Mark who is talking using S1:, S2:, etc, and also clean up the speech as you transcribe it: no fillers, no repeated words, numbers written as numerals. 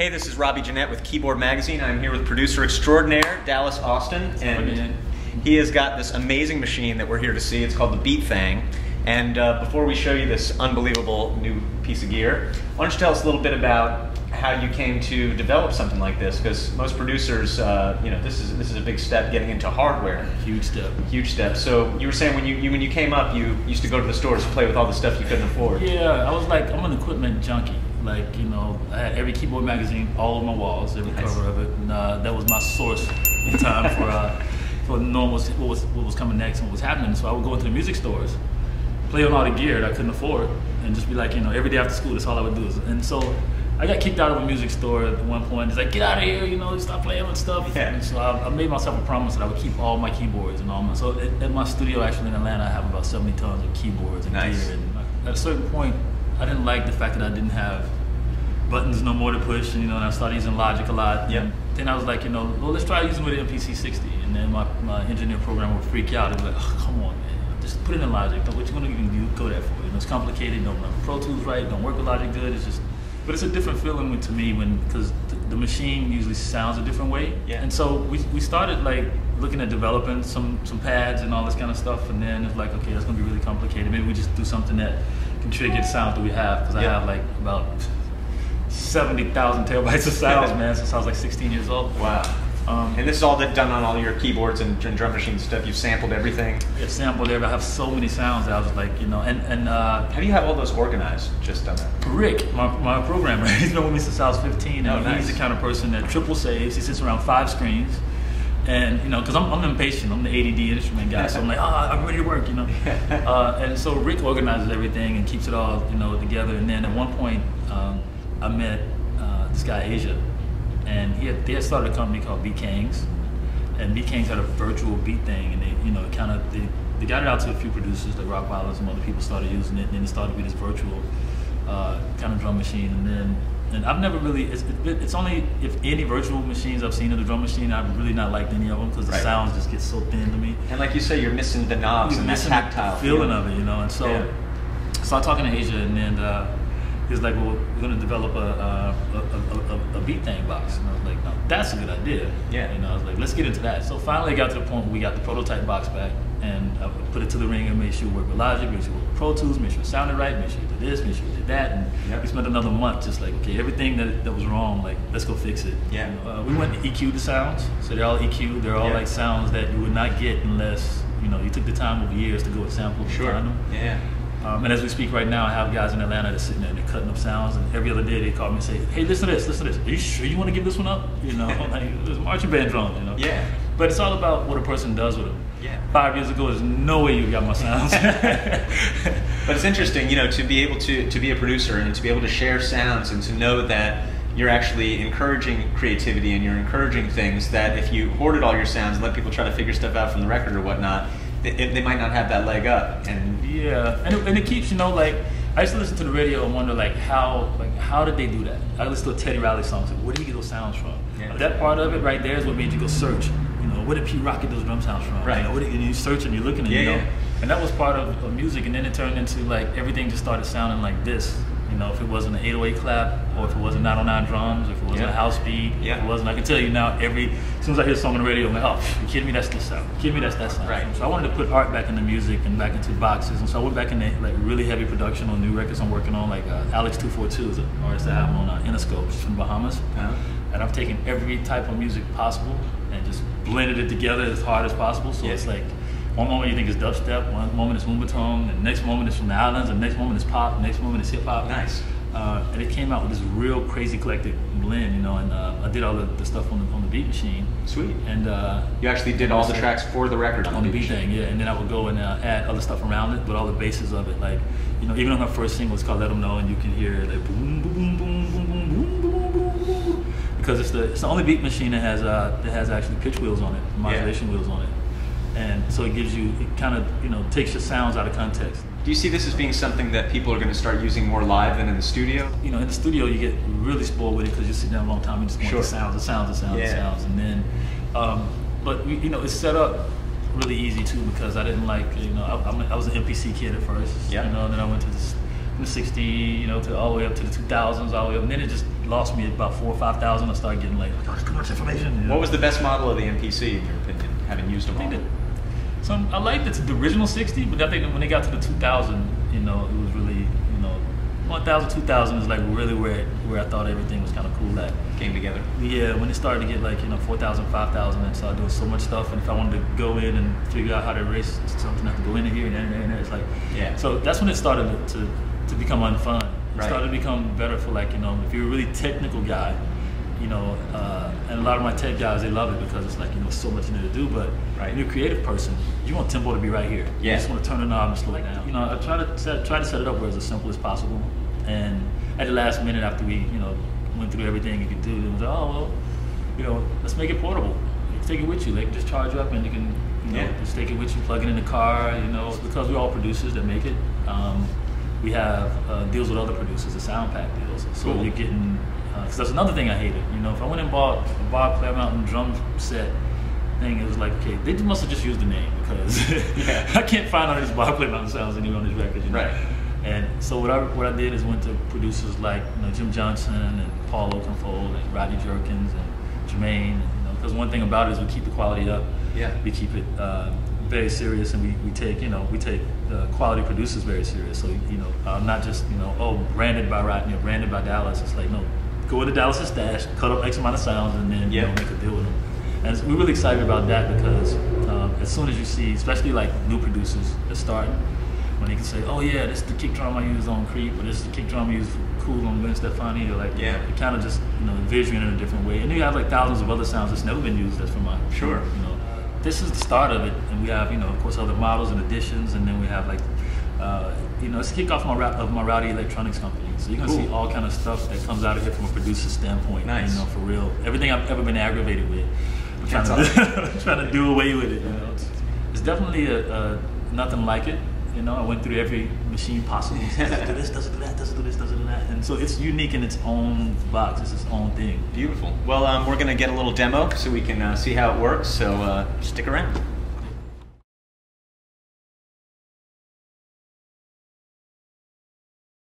S1: Hey, this is Robbie Jeanette with Keyboard Magazine. I'm here with producer extraordinaire, Dallas Austin, and he has got this amazing machine that we're here to see. It's called the Beat Thang. And before we show you this unbelievable new piece of gear, why don't you tell us a little bit about how you came to develop something like this? Because most producers, this is a big step getting into hardware.
S2: Huge step.
S1: Huge step. So you were saying when you came up, you used to go to the stores to play with all the stuff you couldn't afford.
S2: Yeah, I'm an equipment junkie. Like, I had every Keyboard Magazine all over my walls, every cover of it, and that was my source in time for normal what was coming next and what was happening. So I would go into the music stores, play on all the gear that I couldn't afford, and just be like, every day after school, that's all I would do. And so I got kicked out of a music store at one point. It's like, get out of here, stop playing with stuff.
S1: Yeah.
S2: And so I made myself a promise that I would keep all my keyboards and all my. So at my studio actually in Atlanta, I have about 70 tons of keyboards and gear. And at a certain point, I didn't like the fact that I didn't have buttons no more to push, and I started using Logic a lot.
S1: Yep.
S2: And then I was like, well, let's try using with the MPC 60. And then my engineer program would freak out and be like, oh, come on, man, just put it in Logic. What you want to even go there for? It's complicated. Don't run Pro Tools right. Don't work with Logic good. But it's a different feeling to me because the machine usually sounds a different way.
S1: Yeah.
S2: And so we started like looking at developing some pads and all this kind of stuff, and then it's like, okay, that's gonna be really complicated. Maybe we just do something that can trigger the sound that we have, because I have like about 70,000 terabytes of sounds, man, since I was like 16 years old.
S1: Wow. And this is all done on all your keyboards and drum machines and stuff. You've sampled everything.
S2: I've sampled everything. I have so many sounds that I was like,
S1: how do you have all those organized just on that?
S2: Rick, my programmer, he's been with me since I was 15, and
S1: nice.
S2: He's the kind of person that triple saves. He sits around 5 screens, and because I'm impatient, I'm the ADD instrument guy, so I'm like, I'm ready to work, and so Rick organizes everything and keeps it all, together. And then at one point, I met this guy Asia, and they had started a company called Beat Thangs, and Beat Thangs had a virtual Beat Thang, and they got it out to a few producers like Rockwilder and some other people started using it, and then it started to be this virtual kind of drum machine. And I've never really, it's only if any virtual machines I've seen of the drum machine, I've really not liked any of them, because the sounds just get so thin to me.
S1: And like you say, you're missing the knobs and that tactile
S2: feeling of it, and so I started talking to Asia, and then he was like, well, we're going to develop a Beat Thang box. And I was like, no, that's a good idea.
S1: Yeah.
S2: I was like, let's get into that. So finally I got to the point where we got the prototype box back, and I put it to the ring and made sure it worked with Logic, made sure it worked with Pro Tools, made sure it sounded right, made sure it did this, made sure it did that. And we spent another month just like, okay, everything that was wrong, like, let's go fix it.
S1: Yeah.
S2: We went to EQ the sounds. So they're all EQ. They're all like sounds that you would not get unless, you took the time over years to go with samples and find them.
S1: Yeah.
S2: And as we speak right now, I have guys in Atlanta that are sitting there and they're cutting up sounds, and every other day they call me and say, hey, listen to this, listen to this. Are you sure you want to give this one up? Like, there's marching band drums,
S1: Yeah.
S2: But it's all about what a person does with them.
S1: Yeah.
S2: 5 years ago, there's no way you got my sounds.
S1: But it's interesting, to be able to be a producer and to be able to share sounds and to know that you're actually encouraging creativity and you're encouraging things that if you hoarded all your sounds and let people try to figure stuff out from the record or whatnot, they might not have that leg up. And
S2: and it keeps, like, I used to listen to the radio and wonder, how did they do that? I listened to Teddy Riley songs, like, where did he get those sounds from?
S1: Yeah.
S2: That part of it right there is what made you go search. Where did Pete Rock get those drum sounds from?
S1: Right.
S2: And you search and you're looking, and and that was part of music. And then it turned into like everything just started sounding like this. If it wasn't an 808 clap, or if it wasn't 909 drums, or if it wasn't a house beat, if it wasn't, I can tell you now, as soon as I hear a song on the radio, I'm like, oh, you kidding me? That's this sound. You kidding me? That's that sound.
S1: Right.
S2: So I wanted to put art back into music and back into boxes, and so I went back into like really heavy production on new records I'm working on, like Alex 242 is an artist I have on Interscope, she's from the Bahamas, and I've taken every type of music possible and just blended it together as hard as possible. So it's like, one moment you think it's dubstep, one moment it's moombahton, the next moment it's from the islands, the next moment it's pop, the next moment it's hip hop.
S1: Nice.
S2: And it came out with this real crazy eclectic blend, and I did all the stuff on the Beat Machine.
S1: Sweet.
S2: And
S1: you actually did all the tracks for the record
S2: on the Beat Thang, and then I would go and add other stuff around it, but all the bases of it, like, even on her first single, it's called Let 'Em Know, and you can hear like boom, boom, boom, boom, boom, boom, boom, boom, boom, boom, because it's the only Beat Machine that has actually pitch wheels on it, modulation wheels on it, and so it gives you, it kind of takes your sounds out of context.
S1: Do you see this as being something that people are going to start using more live than in the studio?
S2: In the studio you get really spoiled with it because you sit down a long time and just want the sounds, and then, but it's set up really easy too, because I didn't like, I was an MPC kid at first, and then I went to this from the 60, you know, to all the way up to the 2000s, all the way up, and then it just lost me at about 4,000 or 5,000. I started getting like, oh, there's too much information. You know?
S1: What was the best model of the MPC in your opinion, having used them all?
S2: I liked the original 60, but I think when they got to the 2000, you know, it was really, you know, 1000, 2000 is like really where I thought everything was kind of cool at.
S1: Came together.
S2: Yeah, when it started to get like, you know, 4,000, 5,000, and started doing so much stuff, and if I wanted to go in and figure out how to erase something, I have to go in here and there, it's like,
S1: yeah.
S2: So that's when it started to become unfun. It
S1: right.
S2: started to become better for like, you know, if you're a really technical guy, you know, and a lot of my tech guys, they love it because it's like, you know, so much you need to do, but
S1: right.
S2: when you're a creative person, you want tempo to be right here.
S1: Yeah.
S2: You just want to turn the knob and slow it down. You know, I try to set it up where it's as simple as possible, and at the last minute after we, you know, went through everything you could do, it was like, oh, well, you know, let's make it portable. Take it with you. They can just charge you up and you can, you know, just take it with you, plug it in the car, you know, because we're all producers that make it. We have deals with other producers, the sound pack deals. So
S1: cool.
S2: You're getting, because that's another thing I hated. You know, if I went and bought a Bob Claire Mountain drum set thing, it was like, okay, they must have just used the name because
S1: yeah.
S2: I can't find all these Bob Claire Mountain sounds anywhere on these records. You know?
S1: Right.
S2: And so what I did is went to producers like, you know, Jim Johnson and Paul Oakenfold and Rodney Jerkins and Jermaine. And, you know, because one thing about it is we keep the quality up.
S1: Yeah.
S2: We keep it very serious, and we take quality producers very serious. So you know, not just, you know, oh, branded by Rodney or branded by Dallas. It's like, no, go into Dallas's stash, cut up X amount of sounds, and then you know, make a deal with them. And we're really excited about that because as soon as you see, especially like new producers that start, when they can say, oh yeah, this is the kick drum I use on Creep, or this is the kick drum I use for Cool on Gwen Stefani, or like,
S1: yeah.
S2: It kind of just, you know, envision it in a different way. And then you have like thousands of other sounds that's never been used that's from my,
S1: sure.
S2: You know, this is the start of it, and we have, you know, of course, other models and additions, and then we have like, you know, it's a kickoff of my Rowdy Electronics company. So you're gonna see all kind of stuff that comes out of here from a producer standpoint.
S1: Nice.
S2: You know, for real. Everything I've ever been aggravated with, I'm trying to do away with it. You know, it's definitely nothing like it. You know, I went through every machine possible. Does it do this, does it do that, does it do this, does it do that? And so it's unique in its own box. It's its own thing.
S1: Beautiful. Well, we're going to get a little demo so we can see how it works. So stick around.